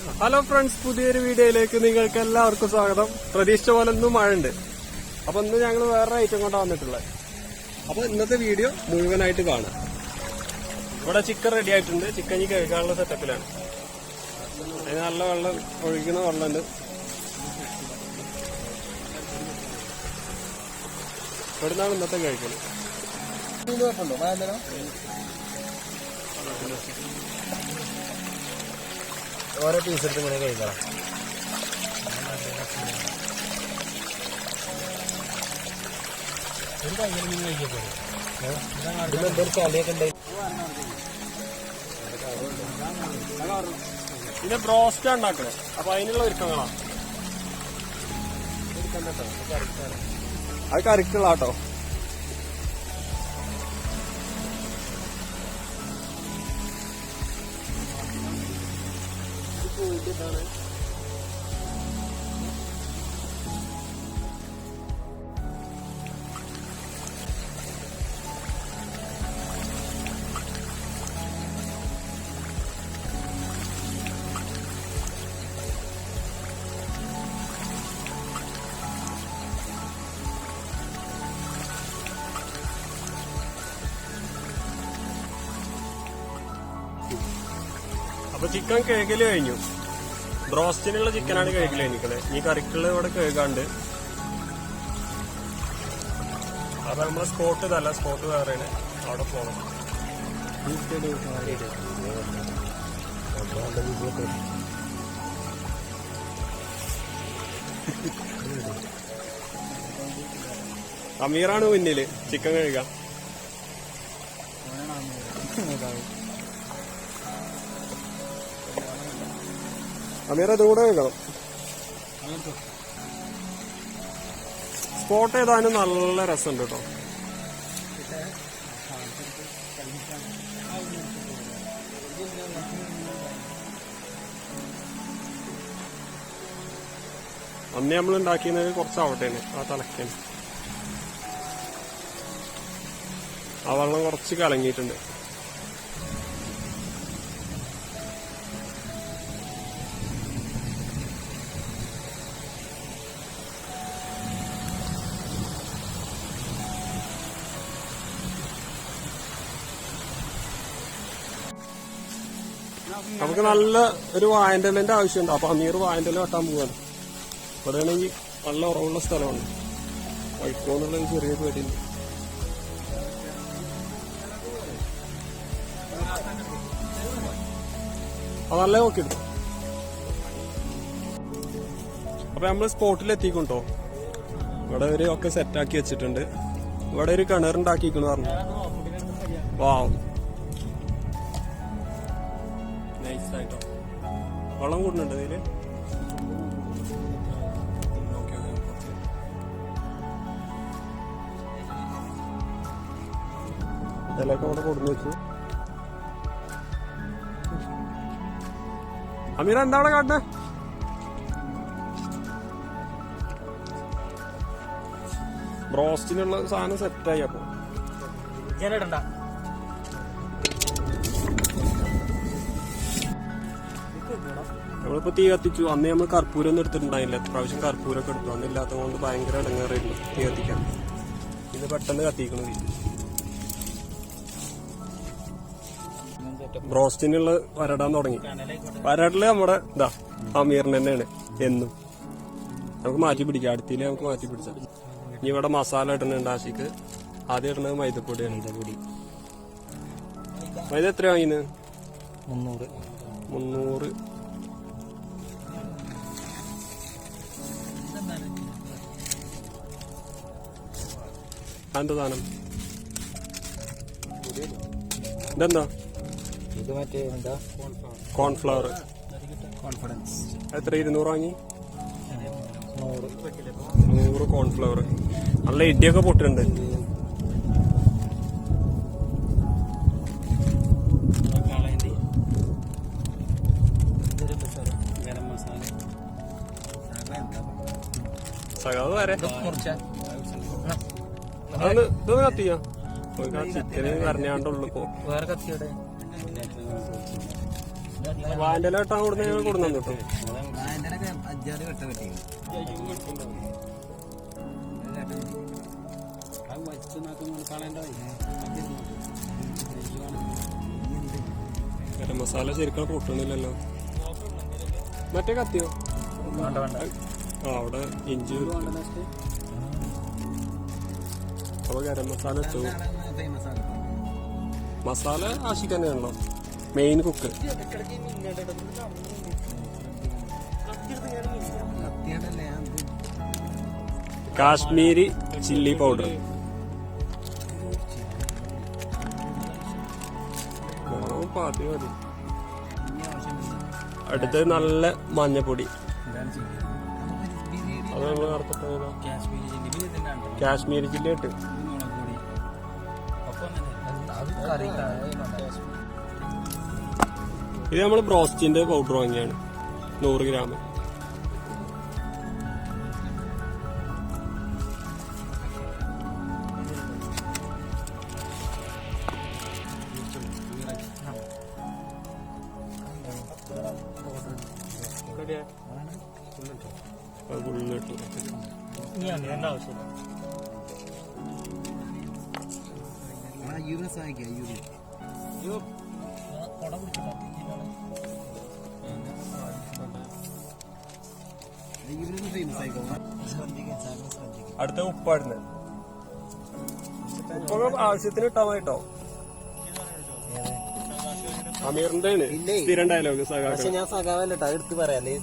Hello friends, പുതിയൊരു വീഡിയോയിലേക്ക് നിങ്ങൾക്ക് എല്ലാവർക്കും സ്വാഗതം. പ്രതീക്ഷിച്ച പോലെ ഇന്നും മഴ ഉണ്ട്. അപ്പൊ ഇന്ന് ഞങ്ങൾ വേറെ ഐറ്റം കൊണ്ടാണ് വന്നിട്ടുള്ളത്. അപ്പൊ ഇന്നത്തെ വീഡിയോ മുഴുവനായിട്ട് കാണാം. ഇവിടെ ചിക്കൻ റെഡി ആയിട്ടുണ്ട്. ചിക്കൻ ഈ കഴിക്കാനുള്ള സെറ്റപ്പിലാണ്. അതിന് നല്ല വെള്ളം, ഒഴിക്കുന്ന വെള്ളമുണ്ട്. ഇവിടുന്നാണ് ഇന്നത്തെ കഴിക്കുന്നത്. ഓരോ പീസ് എടുത്ത് ഇങ്ങനെ കഴിക്കണം. ഇത് ബ്രോസ്റ്റ് ഉണ്ടാക്കണേ. അപ്പൊ അതിനുള്ള ഒരുക്കങ്ങളാണ്. അത് കറിക്കുള്ള കേട്ടോ. അപ്പൊ ചിക്കൻ കേക്കല് കഴിഞ്ഞു. ബ്രോസ്റ്റിനുള്ള ചിക്കനാണ് കേക്കല് കഴിഞ്ഞിക്കല്. ഈ കറിക്കുള്ള ഇവിടെ കേക്കാണ്ട്. അപ്പൊ നമ്മളെ സ്പോട്ട് ഇതല്ല, സ്പോട്ട് വേറെയാണ്. അവിടെ പോകണം. അമീറാണ് മുന്നില് ചിക്കൻ കഴിക്കാം. അമീർ അതുകൂടെ കഴിക്കണം. സ്പോട്ട് ഏതാനും നല്ല രസമുണ്ട് കേട്ടോ. അന്ന് നമ്മൾ ഉണ്ടാക്കിയത് കുറച്ചാവട്ടേന്. ആ തലക്കേന് ആ വെള്ളം കുറച്ച് കലങ്ങിയിട്ടുണ്ട്. നമുക്ക് നല്ല ഒരു വായന്റലിന്റെ ആവശ്യമുണ്ട്. അപ്പൊ അമീർ വായന്റല വെട്ടാൻ പോവാണ്. ഇവിടെയാണെങ്കിൽ നല്ല ഉറവുള്ള സ്ഥലമാണ്. വഴിക്കോന്നുള്ള ചെറിയ പേടിയുണ്ട്. അതല്ലേ നോക്കിട്ടു. അപ്പൊ നമ്മള് സ്പോട്ടിൽ എത്തിക്കുണ്ടോ. ഇവിടെ ഒരു ഒക്കെ സെറ്റാക്കി വെച്ചിട്ടുണ്ട്. ഇവിടെ ഒരു കിണറുണ്ടാക്കിക്കുന്നു പറഞ്ഞു. വാവ്, നൈസായിട്ടോ. വെള്ളം കൂടുന്നുണ്ട് ഇതില്. ഇലൊക്കെ അവിടെ കൊടുന്നു വെച്ചു. അമീർ എന്താ അവിടെ കാട്ടുന്നത്? ബ്രോസ്റ്റിനുള്ള സാധനം സെറ്റായി. അപ്പൊ ഞാനിടണ്ട. നമ്മളിപ്പോ തീ കത്തിച്ചു. അന്ന് നമ്മൾ കർപ്പൂരം ഒന്നും എടുത്തിട്ടുണ്ടായില്ല. പ്രാവശ്യം കർപ്പൂരൊക്കെ എടുത്തു. അന്നില്ലാത്ത കൊണ്ട് ഭയങ്കര ഇടങ്ങേറായിരുന്നു തീ കത്തിക്കാൻ. ഇത് പെട്ടെന്ന് കത്തിക്കണം. ബ്രോസ്റ്റിനുള്ള വരടാൻ തുടങ്ങി. വരടില് നമ്മുടെ ഇതാ അമീറിന് തന്നെയാണ് എന്നും. നമുക്ക് മാറ്റി പിടിക്കാം. അടുത്തില് നമുക്ക് മാറ്റി പിടിച്ചാൽ. ഇനി ഇവിടെ മസാല ഇടുന്നുണ്ട്. ആശിക്ക് ആദ്യം ഇടുന്നത് മൈദപ്പൊടിയാണ്. മൈദപ്പൊടി മൈദ എത്ര വാങ്ങിന്? 300. എന്താ സാധനം? ഇതെന്താ? ഇത് മറ്റേ എന്താ? കോൺഫ്ലവർ. എത്ര? 200 വാങ്ങി. 100 കോൺഫ്ലവർ. നല്ല ഇടിയൊക്കെ പൊട്ടിട്ടുണ്ട്. സകാവ് വരെ ഇതൊന്ന് കത്തിയാ. ചിക്കന് കരഞ്ഞാണ്ടുള്ളൂ. ഇപ്പൊ വേറെ കത്തിയോടെ വാൻഡല വെട്ടാൻ കൊടുത്ത് ഞങ്ങൾ കൊടുന്നു കേട്ടോ. അഞ്ചാറ് കെട്ട പറ്റി ഗരം മസാല ശരിക്കും പൊട്ടണില്ലല്ലോ. മറ്റേ കത്തിയോ? ആ അവിടെ ഇഞ്ചി. അപ്പൊ ഗരം മസാല ഇട്ടു. മസാല ആശിക്ക് തന്നെയാണല്ലോ main cook. Kashmiri chilli powder, മതി മതി. അടുത്ത് നല്ല മഞ്ഞപ്പൊടി, അത് നമ്മൾ നടത്തിട്ടോ കാശ്മീരി ചില്ലി ഇട്ട്. ഇത് നമ്മൾ ബ്രോസ്റ്റിന്റെ പൗഡർ വാങ്ങിയാണ് 100 ഗ്രാം. അടുത്ത ഉപ്പാടുന്നത് ഉപ്പൊക്കെ ആവശ്യത്തിന് ഇട്ടാ മതി കേട്ടോ. അമീറിന്റെ സ്ഥിരം ഡയലോഗ് ഞാൻ സഖാവല്ലോ എടുത്ത് പറയാല്ലേ.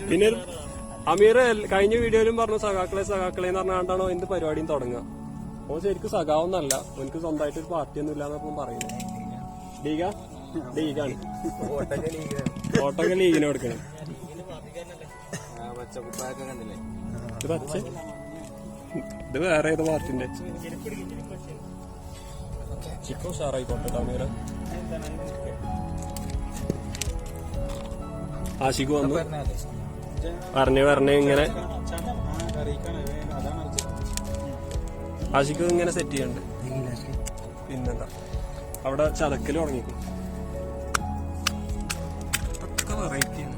പിന്നെ അമീർ കഴിഞ്ഞ വീഡിയോയിലും പറഞ്ഞു സഖാക്കളെ എന്ന് പറഞ്ഞാണ്ടാണോ എന്ത് പരിപാടിയും തുടങ്ങുക. ഓ ശരിക്കും സഖാവൊന്നല്ല, എനിക്ക് സ്വന്തമായിട്ട് ഒരു പാർട്ടിയൊന്നും ഇല്ലാന്നപ്പം പറയുന്നത്. ലീഗാണ് ഓട്ടൊക്കെ ലീഗിനെ കൊടുക്കണം. ഇത് വേറെ ഏത് പാർട്ടിന്റെ ചിക്കൻ ഉഷാറായിക്കോട്ടെ. അമീർ ആശിക്ക് വന്നു പറഞ്ഞ് ഇങ്ങനെ ആശിക്ക് ഇങ്ങനെ സെറ്റ് ചെയ്യണ്ട്. പിന്നെന്താ അവിടെ ചതക്കല് തുടങ്ങിക്കും. ഒക്കെ വെറൈറ്റി ആണ്.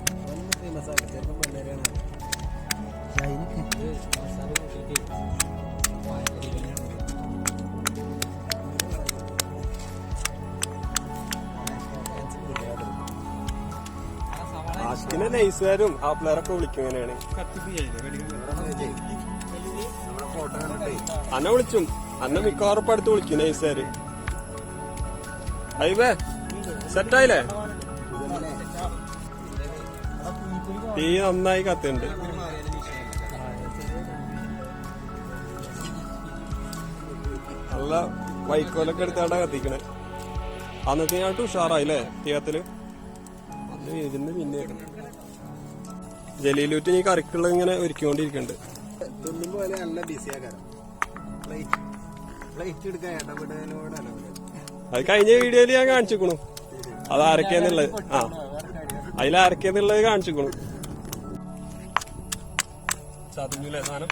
ആശിക്കിനെ നൈസുകാരും ആ പിള്ളേരൊക്കെ വിളിക്കും. ഇങ്ങനെയാണ് അന്നെ വിളിച്ചും. അന്നെ മിക്കവാറും അടുത്ത് വിളിക്കും നൈസുകാര്. അയ്യേ സെറ്റായില്ലേ? തീ നന്നായി കത്തുണ്ട്. നല്ല വൈക്കോലൊക്കെ എടുത്താണ്ടാ കത്തിക്കണേ. അന്നത്തെ ഞാട്ട് ഉഷാറായില്ലേ തീയത്തില്. അത് ഇരുന്ന് പിന്നെ ജലീലൂറ്റ് ഈ കറിക്കുള്ള ഇങ്ങനെ ഒരുക്കിക്കൊണ്ടിരിക്കുന്നുണ്ട്. അത് കഴിഞ്ഞ വീഡിയോയില് ഞാൻ കാണിച്ചിക്കണു അത് ആരൊക്കെയാന്നുള്ളത്. ആ അതിലാരൊക്കെയാന്നുള്ളത് കാണിച്ചിക്കണു. ചതഞ്ഞൂല്ലേ സാധനം?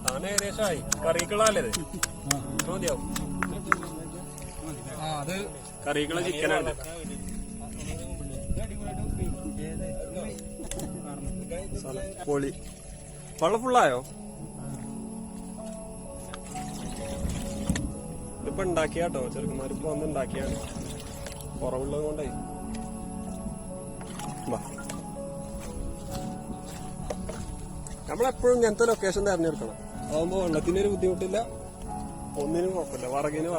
സാധനം ഏകദേശമായി. കറിക്കുള്ളതല്ലേ ഇത്? മതിയാവും. കറിക്കുള്ള ചിക്കനാണ്. പൊളി. വെള്ളം ഫുള്ളായോ? ഇതിപ്പോ ഉണ്ടാക്കിയാട്ടോ ചെറുക്കന്മാരിപ്പോ വന്ന് ഉണ്ടാക്കിയാണ്. കുറവുള്ളത് കൊണ്ടേ. നമ്മളെപ്പോഴും ഇങ്ങനത്തെ ലൊക്കേഷൻ തെരഞ്ഞെടുക്കണം. അതാകുമ്പോ വെള്ളത്തിനൊരു ബുദ്ധിമുട്ടില്ല, ഒന്നിനും കുഴപ്പമില്ല. വറകിന്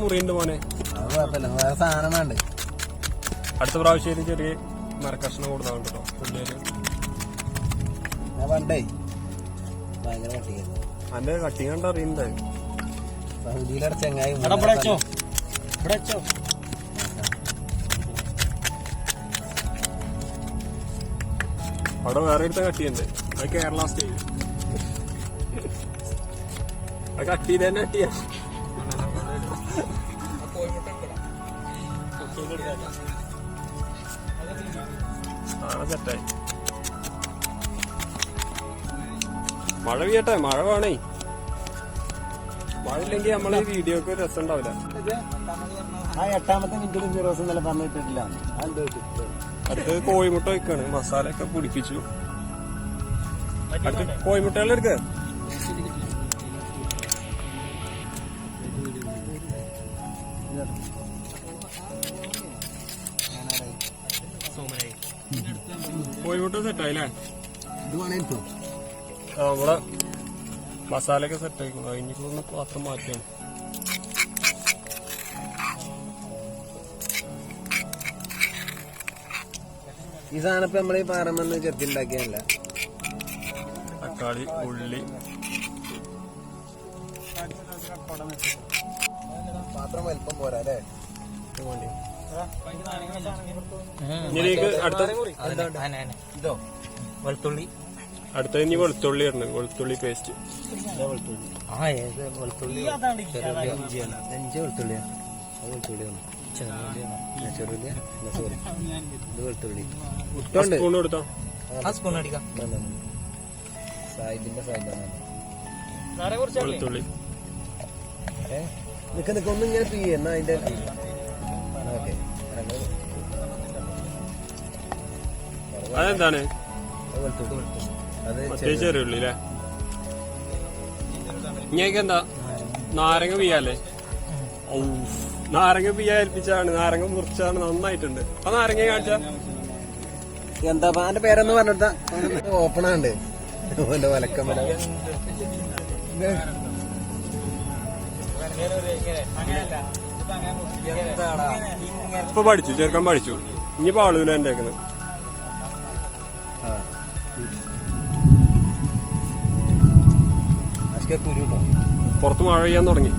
മുറിയുണ്ട് മോനെ. വേറെ സാധനം വേണ്ട. അടുത്ത പ്രാവശ്യം ചെറിയ മരക്കഷ്ണം കൊടുത്താൽ കേട്ടോ പിള്ളേര്. പണ്ടേ ഭയങ്കര കട്ടിങ്. അന്റെ കട്ടിങ് കണ്ട അറിയണ്ടേ? സൗദിയിലെ ചെങ്ങായി അവിടെ വേറെ എടുത്ത കട്ടിയുണ്ട്. അത് കേരള സ്റ്റൈൽ. കട്ട് ചെയ്ത് തന്നെ കട്ടിയാ. സെറ്റായി. മഴ പെയ്യട്ടെ, മഴ വേണേ. മഴ ഇല്ലെങ്കിൽ നമ്മളെ ഈ വീഡിയോക്ക് രസം ഉണ്ടാവില്ല. ആ 8ാമത്തെ മിനിറ്റിലും ഫിറോസ് ഇന്നലെ പറഞ്ഞിട്ടില്ല. അടുത്ത് കോഴിമുട്ട വെക്കാണ്, മസാല ഒക്കെ പിടിപ്പിച്ചു. അടുത്ത് കോഴിമുട്ടകളെടുക്ക. കോഴിമുട്ട സെറ്റായില്ലേ? നമ്മളെ മസാലയൊക്കെ സെറ്റായിക്കും. അതിനിപ്പോ പാത്രം മാറ്റിയാണ്. ഈ സാധനം ഇപ്പൊ നമ്മളീ പാറമെന്ന് ചെറുക്കുണ്ടാക്കിയല്ല. തക്കാളി, ഉള്ളി, പാത്രം വലിപ്പം പോരാ അല്ലേ? ഇതിലേക്ക് ഇതോ വെളുത്തുള്ളി, അടുത്ത ഇനി വെളുത്തുള്ളി ഇടണം. വെളുത്തുള്ളി പേസ്റ്റ്. വെളുത്തുള്ളി വെളുത്തുള്ളി വെളുത്തുള്ളിയാണ്. വെളുത്തുള്ളിയാണ് ചെറുള്ളിയ. സോറി, ഇത് വെളുത്തുള്ളി. സ്പൂൺ കൊടുത്തോ? സ്പൂൺ അടിക്കാം. സായിബിന്റെ സായിബാണ് വെളുത്തുള്ളി. നിക്ക് ഒന്നും ഇങ്ങനെ ഫ്രീ എന്നാ അതിന്റെ. ഓക്കെ, അതെന്താണ്? വെളുത്തുള്ളി അത് ചെറിയുള്ളി അല്ലേ? ഇങ്ങനെയൊക്കെ എന്താ നാരങ്ങ പിയ്യാല്ലേ? ഓ, നാരങ്ങ പിയ്യാ ഏൽപ്പിച്ചാണ്. നാരങ്ങ മുറിച്ചാണ്. നന്നായിട്ടുണ്ട്. ആ നാരങ്ങ കാണിച്ച എന്താ എന്റെ പേരെന്ന് പറഞ്ഞിട്ടാ ഓപ്പണാണ്ട് ഓന്റെ വലക്കമ്മല. ഇപ്പൊ പഠിച്ചു, ചെറുക്കൻ പഠിച്ചു. ഇനി പാളൂല എന്റെ പുറത്ത് മഴ പെയ്യാൻ തുടങ്ങി.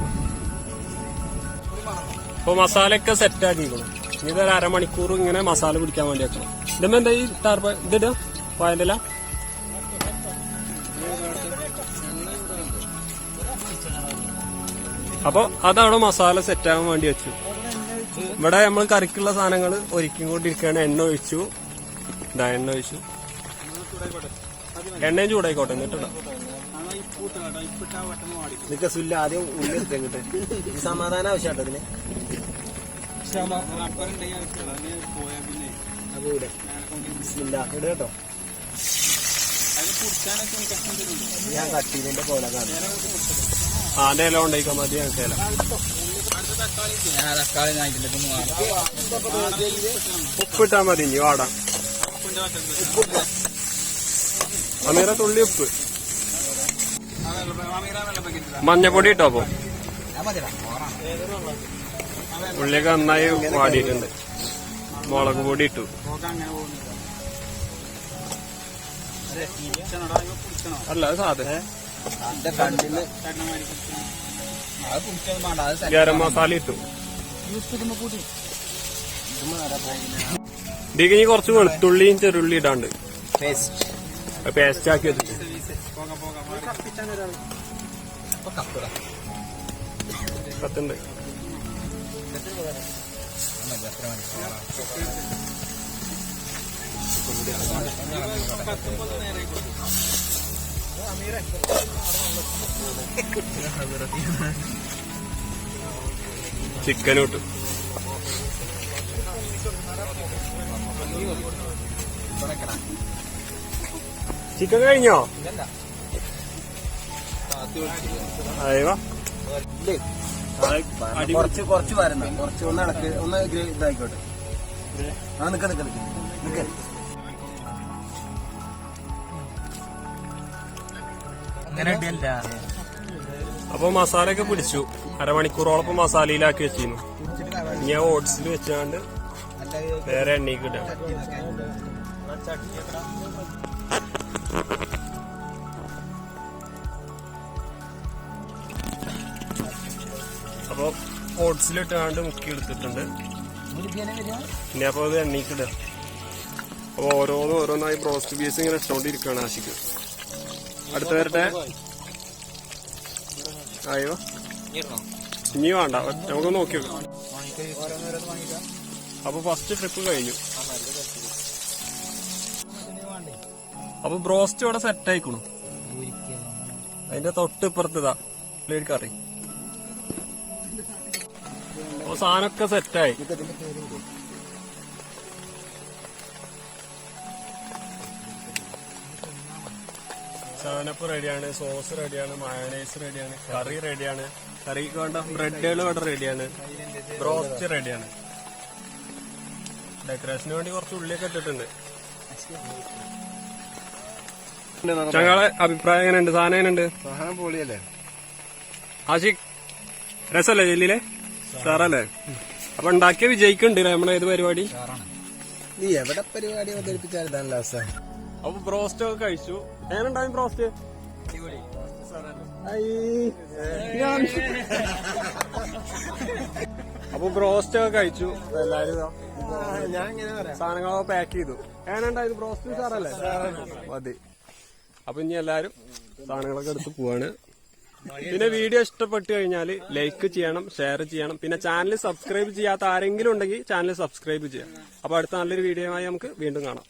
ഇപ്പൊ മസാലയൊക്കെ സെറ്റ് ആക്കിക്കണം. ഇനി ഇതൊരു അരമണിക്കൂർ ഇങ്ങനെ മസാല പിടിക്കാൻ വേണ്ടി വെക്കണം. ഇതുമ്പോ എന്താ ഈ ടാർപ്പ ഇതിടാ പായന്തല? അപ്പൊ അതവിടെ മസാല സെറ്റ് ആകാൻ വേണ്ടി വെച്ചു. ഇവിടെ നമ്മൾ കറിക്കുള്ള സാധനങ്ങൾ ഒരുക്കും കൊണ്ടിരിക്കുകയാണ്. എണ്ണ ഒഴിച്ചു. എണ്ണ ഒഴിച്ചു. എണ്ണയും ചൂടായിക്കോട്ടെ. എന്നിട്ടുണ്ടോ നിനക്ക് സുല്ല ആദ്യം ഉള്ളി എടുത്തേക്കിട്ട് സമാധാനം ആവശ്യമാട്ടോ ഇതിന്. കേട്ടോ, ഞാൻ കട്ട് ചെയ്തതിന്റെ പോലെ ആന്റെ ഇല ഉണ്ടായിക്കാൻ മതി. ഞങ്ങൾക്ക് ഇല ഉപ്പിട്ടാ മതി. ഇനി വാടാം. അമീറ തുള്ളി ഉപ്പ്, മഞ്ഞപ്പൊടി ഇട്ടോ. അപ്പൊ ഉള്ളിയൊക്കെ നന്നായി വാടിയിട്ടുണ്ട്. മുളക് പൊടി ഇട്ടു. അല്ല, അത് സാധനം ഗരം മസാല ഇട്ടു. ഇതിക്ക് ഇനി കുറച്ച് വെളുത്തുള്ളിയും ചെറുള്ളി ഇടാണ്ട് പേസ്റ്റ് ആക്കി വെച്ചിട്ട് കത്തുണ്ട്. ചിക്കനും ഇട്ടു. ചിക്കൻ കഴിഞ്ഞോ? അയ്യോ, കുറച്ച് കുറച്ച് വരുന്ന കുറച്ച് ഒന്ന് ഇളക്ക് ഒന്ന് ഇതായിക്കോട്ടെ. ആ നിക്ക നിക്ക നിക്ക നിക്ക. അപ്പൊ മസാലയൊക്കെ പിടിച്ചു. അരമണിക്കൂറോളം മസാലയിലാക്കി വെച്ചിരുന്നു. ഞാൻ ഓട്സിൽ വെച്ചാണ്ട് വേറെ എണ്ണയ്ക്ക് ഇടാം. അപ്പൊ ഓട്സിലിട്ടാണ്ട് മുക്കി എടുത്തിട്ടുണ്ട്. ഇനി അപ്പൊ അത് എണ്ണയ്ക്ക് ഇടാം. അപ്പൊ ഓരോന്നായി ബ്രോസ്റ്റ് പീസ് ഇങ്ങനെ ഇട്ടോണ്ടിരിക്കുകയാണ് ആശിക്ക്. അടുത്ത വരട്ടെ. അയ്യോ ഇനി വേണ്ട, നമുക്ക് നോക്കി വെക്കാം. അപ്പൊ ഫസ്റ്റ് ട്രിപ്പ് കഴിഞ്ഞു. അപ്പൊ ബ്രോസ്റ്റ് ഇവിടെ സെറ്റ് ആയിക്കണു. അതിന്റെ തൊട്ട് ഇപ്പുറത്തതാ പ്ലേറ്റ് കറി. അപ്പൊ സാധനമൊക്കെ സെറ്റായി. സാധനപ്പ് റെഡിയാണ്, സോസ് റെഡിയാണ്, മയോണൈസ് റെഡിയാണ്, കറി റെഡിയാണ്, കറിക്ക് വേണ്ട ബ്രെഡുകൾ ഇവിടെ റെഡിയാണ്, ബ്രോസ്റ്റ് റെഡിയാണ്. ഡെക്കറേഷന് വേണ്ടി കുറച്ച് ഉള്ളിയൊക്കെ ഇട്ടിട്ടുണ്ട്. ഞങ്ങളെ അഭിപ്രായം എങ്ങനെയുണ്ട്? സാധനം എങ്ങനെയുണ്ട്? സാധനം പൊളിയല്ലേ? ആഷിഖ് രസല്ലേ ജെല്ലിലെ? സാറല്ലേ? അപ്പൊ ഉണ്ടാക്കിയ വിജയിക്കുന്നുണ്ട് നമ്മളെ ഏത് പരിപാടി? നീ എവിടെ പരിപാടി അവതരിപ്പിച്ചാൽ അവസാനം. അപ്പൊ ബ്രോസ്റ്റ് ഒക്കെ കഴിച്ചു. എങ്ങനെയുണ്ടാവും ബ്രോസ്റ്റ്? അപ്പൊ ബ്രോസ്റ്റ് ഒക്കെ കഴിച്ചു എല്ലാരും. സാധനങ്ങളൊക്കെ പാക്ക് ചെയ്തു. എങ്ങനെയുണ്ടായിരുന്നു ബ്രോസ്റ്റ്? സാറല്ലേ? മതി. അപ്പൊ ഇനി എല്ലാരും സാധനങ്ങളൊക്കെ എടുത്ത് പോവാണ്. പിന്നെ വീഡിയോ ഇഷ്ടപ്പെട്ടു കഴിഞ്ഞാൽ ലൈക്ക് ചെയ്യണം, ഷെയർ ചെയ്യണം. പിന്നെ ചാനൽ സബ്സ്ക്രൈബ് ചെയ്യാത്ത ആരെങ്കിലും ഉണ്ടെങ്കിൽ ചാനൽ സബ്സ്ക്രൈബ് ചെയ്യാം. അപ്പൊ അടുത്ത നല്ലൊരു വീഡിയോയുമായി നമുക്ക് വീണ്ടും കാണാം.